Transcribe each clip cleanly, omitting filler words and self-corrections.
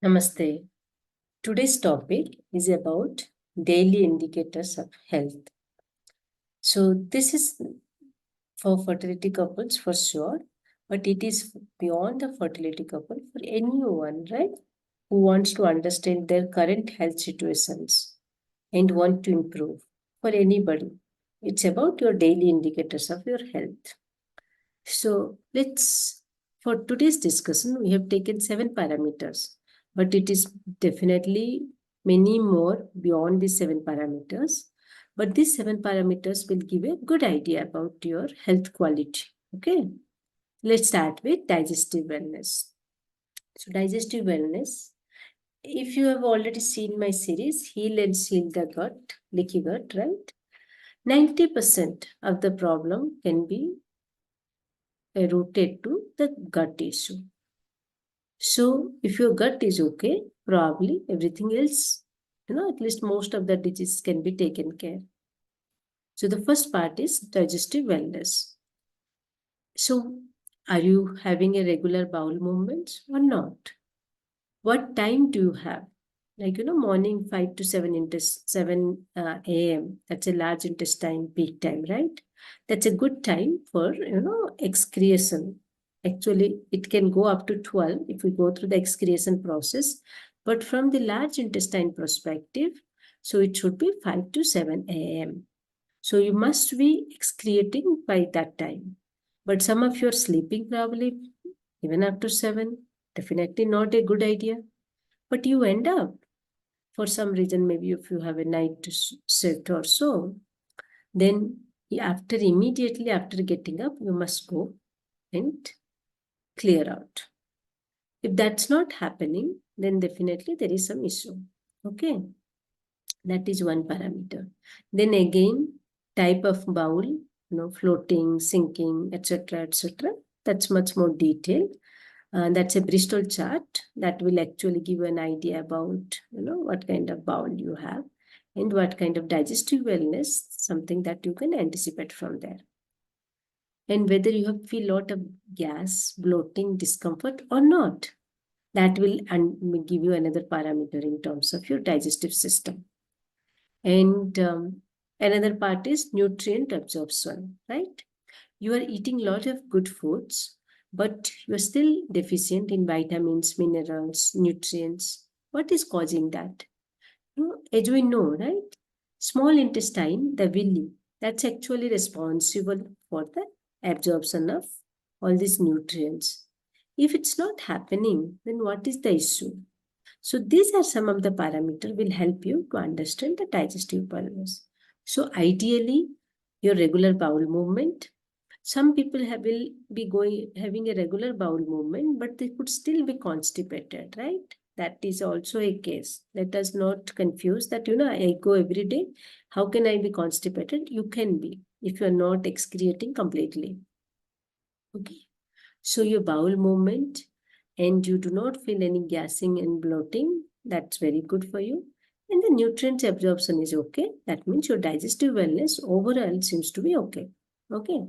Namaste. Today's topic is about daily indicators of health. So this is for fertility couples for sure, but it is beyond the fertility couple for anyone, right? Who wants to understand their current health situations and want to improve. For anybody, it's about your daily indicators of your health. So for today's discussion, we have taken 7 parameters, but it is definitely many more beyond these 7 parameters. But these 7 parameters will give a good idea about your health quality. Okay, let's start with digestive wellness. So digestive wellness, if you have already seen my series, Heal and Seal the Gut, Leaky Gut, right? 90% of the problem can be rooted to the gut issue. So if your gut is okay, probably everything else, at least most of the diseases can be taken care. So the first part is digestive wellness. So are you having a regular bowel movements or not? What time do you have? Morning 5 to 7 a.m. That's a large intestine peak time, right? That's a good time for, excretion. Actually, it can go up to 12 if we go through the excretion process. But from the large intestine perspective, so it should be 5 to 7 a.m. So you must be excreting by that time. But some of you are sleeping probably even after 7. Definitely not a good idea. But you end up, for some reason, maybe if you have a night shift or so, then immediately after getting up, you must go and clear out. If that's not happening, then definitely there is some issue. Okay, that is one parameter. Then again, type of bowel, floating, sinking, etc., etc. That's much more detailed. That's a Bristol chart that will actually give you an idea about, what kind of bowel you have and what kind of digestive wellness, something that you can anticipate from there. And whether you have feel a lot of gas, bloating, discomfort or not, that will give you another parameter in terms of your digestive system. And another part is nutrient absorption, right? You are eating a lot of good foods, but you are still deficient in vitamins, minerals, nutrients. What is causing that? As we know, right? Small intestine, the villi, that's actually responsible for the absorption of all these nutrients. If it's not happening, then what is the issue? So these are some of the parameters will help you to understand the digestive wellness. So ideally, your regular bowel movement. Some people will be having a regular bowel movement, but they could still be constipated, right? That is also a case. Let us not confuse that, I go every day. How can I be constipated? You can be if you are not excreting completely. Okay. So your bowel movement and you do not feel any gassing and bloating, that's very good for you. And the nutrient absorption is okay. That means your digestive wellness overall seems to be okay. Okay.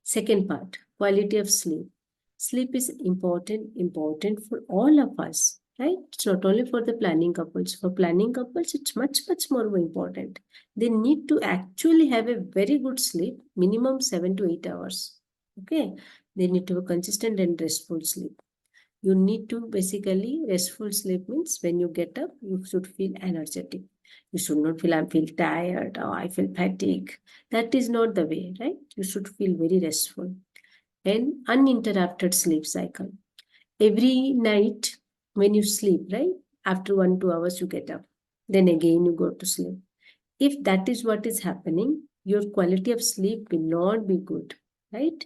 Second part, quality of sleep. Sleep is important for all of us, right? It's not only for the planning couples. For planning couples, it's much more important. They need to actually have a very good sleep, minimum 7 to 8 hours. Okay. They need to have consistent and restful sleep. You need to basically, restful sleep means when you get up, you should feel energetic. You should not feel, I feel tired or I feel fatigue. That is not the way, right? You should feel very restful. And uninterrupted sleep cycle. Every night when you sleep, right? After 1-2 hours, you get up. Then again, you go to sleep. If that is what is happening, your quality of sleep will not be good, right?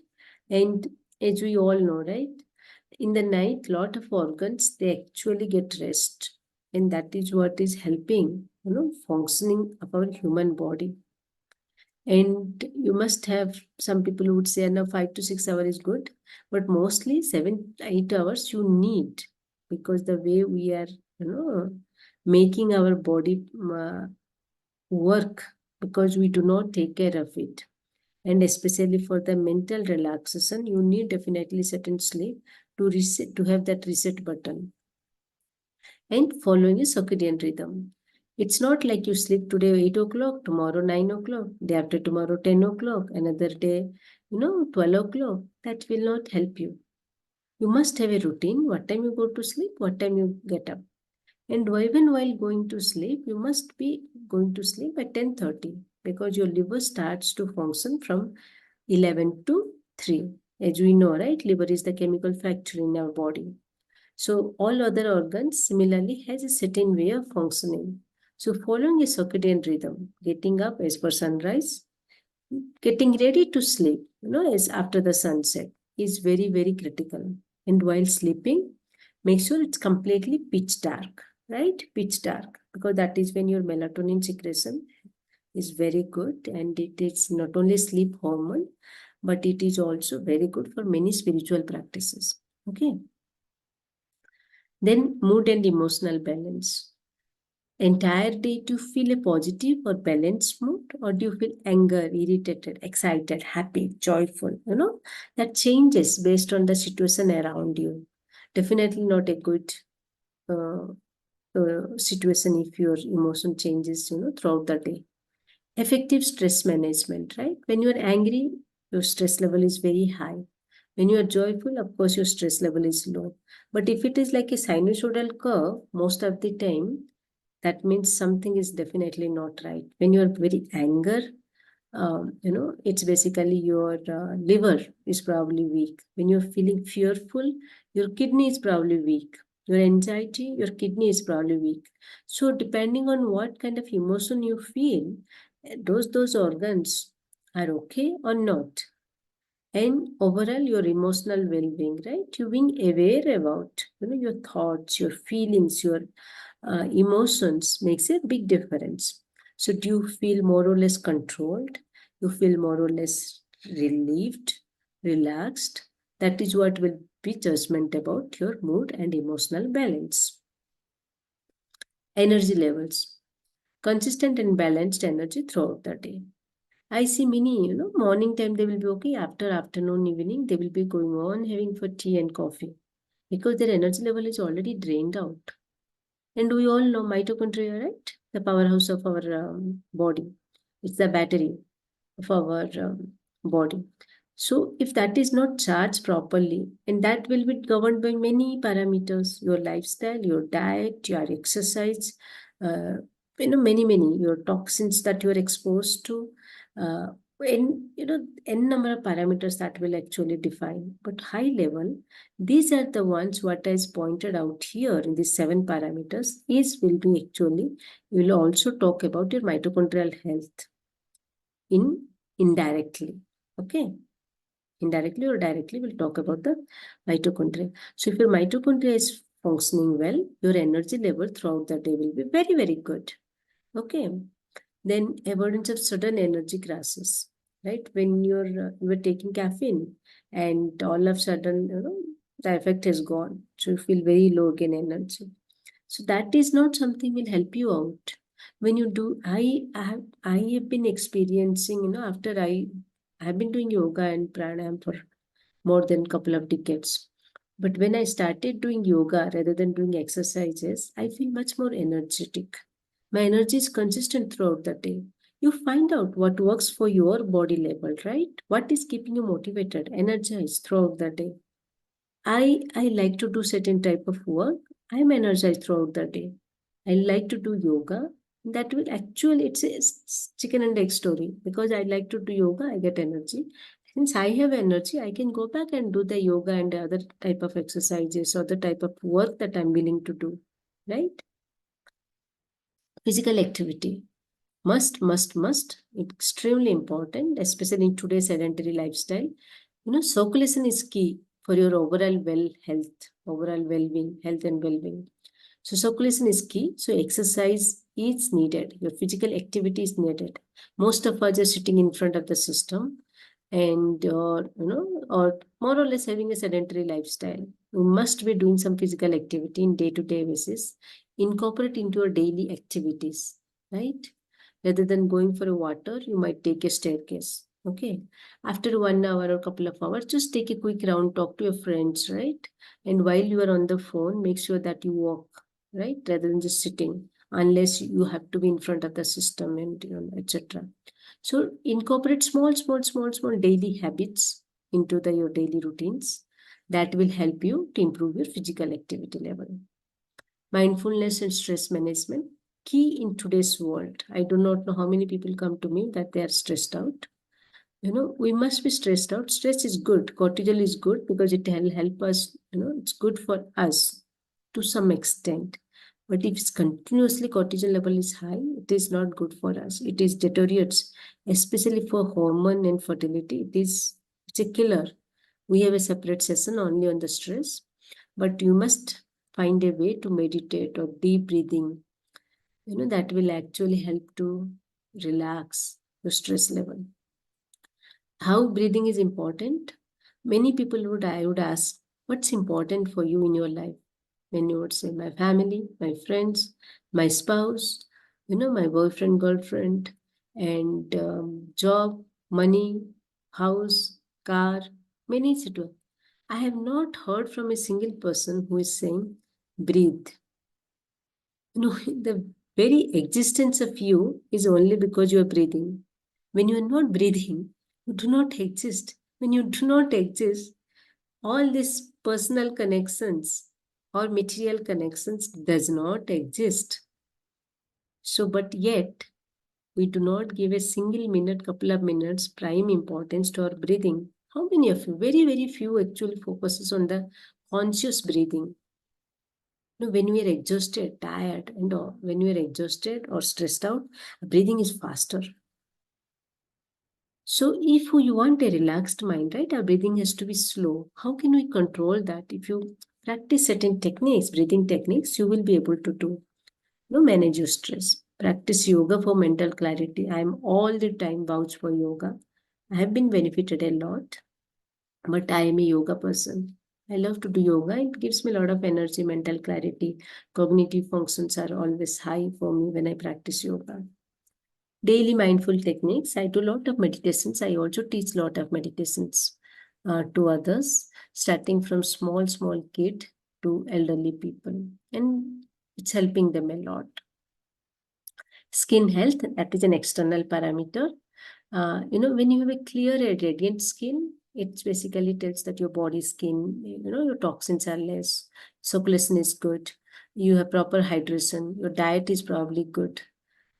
And as we all know, right? In the night, lot of organs, they actually get rest. And that is what is helping, functioning of our human body. And you must have, some people would say, no, 5 to 6 hours is good. But mostly 7-8 hours you need, because the way we are, making our body work, because we do not take care of it. And especially for the mental relaxation, you need definitely certain sleep to reset, to have that reset button. and following a circadian rhythm. It's not like you sleep today 8 o'clock, tomorrow 9 o'clock, day after tomorrow 10 o'clock, another day, 12 o'clock. That will not help you. You must have a routine, what time you go to sleep, what time you get up. And even while going to sleep, you must be going to sleep at 10:30 because your liver starts to function from 11 to 3. As we know, right? Liver is the chemical factory in our body. So all other organs similarly has a certain way of functioning. So following a circadian rhythm, getting up as per sunrise, getting ready to sleep, as after the sunset is very, very critical. And while sleeping, make sure it's completely pitch dark, right? Pitch dark, because that is when your melatonin secretion is very good, and it is not only sleep hormone, but it is also very good for many spiritual practices. Okay. Then mood and emotional balance. Entire day, do you feel a positive or balanced mood, or do you feel anger, irritated, excited, happy, joyful? That changes based on the situation around you. Definitely not a good uh, situation if your emotion changes, throughout the day. Effective stress management, right? When you are angry, your stress level is very high. When you are joyful, of course, your stress level is low. But if it is like a sinusoidal curve, most of the time, that means something is definitely not right. When you are very anger, it's basically your liver is probably weak. When you're feeling fearful, your kidney is probably weak. Your anxiety, your kidney is probably weak. So depending on what kind of emotion you feel, those organs are okay or not. And overall, your emotional well-being, right? You being aware about, your thoughts, your feelings, your emotions makes a big difference. So do you feel more or less controlled? You feel more or less relieved, relaxed? That is what will be judgment about your mood and emotional balance. Energy levels. Consistent and balanced energy throughout the day. I see many, morning time they will be okay. After afternoon, evening, they will be going on having for tea and coffee because their energy level is already drained out. And we all know mitochondria, right? The powerhouse of our body. It's the battery of our body. So if that is not charged properly, and that will be governed by many parameters, your lifestyle, your diet, your exercise, many, your toxins that you are exposed to, uh, n number of parameters that will actually define. But high level, these are the ones what is pointed out here in these 7 parameters is will be actually, we will also talk about your mitochondrial health indirectly. Okay. Indirectly or directly, we'll talk about the mitochondria. So if your mitochondria is functioning well, your energy level throughout the day will be very, very good. Okay. Then avoidance of sudden energy crashes, right? When you're taking caffeine and all of a sudden, the effect has gone. So you feel very low again energy. So that is not something will help you out. When you do, I have been experiencing, after I have been doing yoga and pranayam for more than a couple of decades. But when I started doing yoga rather than doing exercises, I feel much more energetic. My energy is consistent throughout the day. You find out what works for your body level, right? What is keeping you motivated, energized throughout the day. I like to do certain type of work. I'm energized throughout the day. I like to do yoga. That will actually, it's a chicken and egg story because I like to do yoga, I get energy. Since I have energy, I can go back and do the yoga and the other type of exercises or the type of work that I'm willing to do, right? Physical activity. Must. Extremely important, especially in today's sedentary lifestyle. Circulation is key for your overall overall well-being, health and well-being. So circulation is key. So exercise is needed. Your physical activity is needed. Most of us are sitting in front of the system and or more or less having a sedentary lifestyle. You must be doing some physical activity in day-to-day basis. Incorporate into your daily activities, right? Rather than going for a water, you might take a staircase. Okay. After 1 hour or couple of hours, just take a quick round, talk to your friends, right? And while you are on the phone, make sure that you walk. right? Rather than just sitting, unless you have to be in front of the system and etc. So incorporate small daily habits into your daily routines that will help you to improve your physical activity level. Mindfulness and stress management, key in today's world. I do not know how many people come to me that they are stressed out. We must be stressed out. Stress is good. Cortisol is good because it will help us, it's good for us to some extent. But if it's continuously cortisol level is high, it is not good for us. It is deteriorates, especially for hormone and fertility. It's a killer. We have a separate session only on the stress, but you must find a way to meditate or deep breathing, that will actually help to relax your stress level. How breathing is important? Many people I would ask, what's important for you in your life? When you would say, my family, my friends, my spouse, my boyfriend, girlfriend, and job, money, house, car, many situations. I have not heard from a single person who is saying, breathe. The very existence of you is only because you are breathing. When you are not breathing, you do not exist. When you do not exist, all these personal connections or material connections does not exist. So, but yet, we do not give a single minute, couple of minutes prime importance to our breathing. How many of you? Very, very few actually focuses on the conscious breathing. When we are exhausted, tired, and when we are exhausted or stressed out, breathing is faster. So if you want a relaxed mind, right, our breathing has to be slow. How can we control that? If you practice certain techniques, breathing techniques, you will be able to manage your stress. Practice yoga for mental clarity. I am all the time vouch for yoga. I have been benefited a lot, but I am a yoga person. I love to do yoga. It gives me a lot of energy, mental clarity. Cognitive functions are always high for me when I practice yoga. Daily mindful techniques. I do a lot of meditations. I also teach a lot of meditations to others, starting from small kid to elderly people. And it's helping them a lot. Skin health, that is an external parameter. When you have a clear and radiant skin, it basically tells that your body skin, your toxins are less, circulation is good, you have proper hydration, your diet is probably good,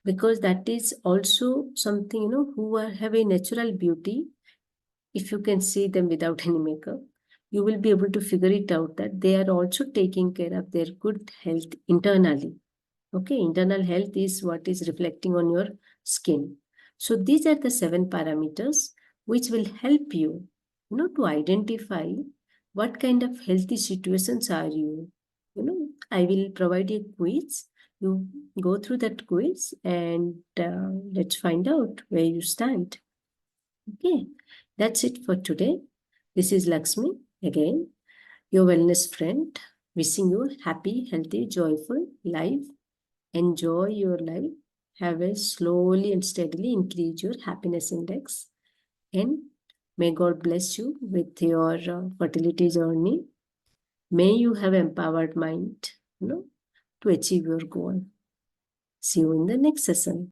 because that is also something, who have a natural beauty. If you can see them without any makeup, you will be able to figure it out that they are also taking care of their good health internally. Okay, internal health is what is reflecting on your skin. So these are the 7 parameters which will help you, to identify what kind of healthy situations are you. I will provide you a quiz. You go through that quiz and let's find out where you stand. Okay, that's it for today. This is Lakshmi again, your wellness friend, wishing you happy, healthy, joyful life. Enjoy your life. Have a slowly and steadily increase your happiness index. And may God bless you with your fertility journey. May you have empowered mind, to achieve your goal. See you in the next session.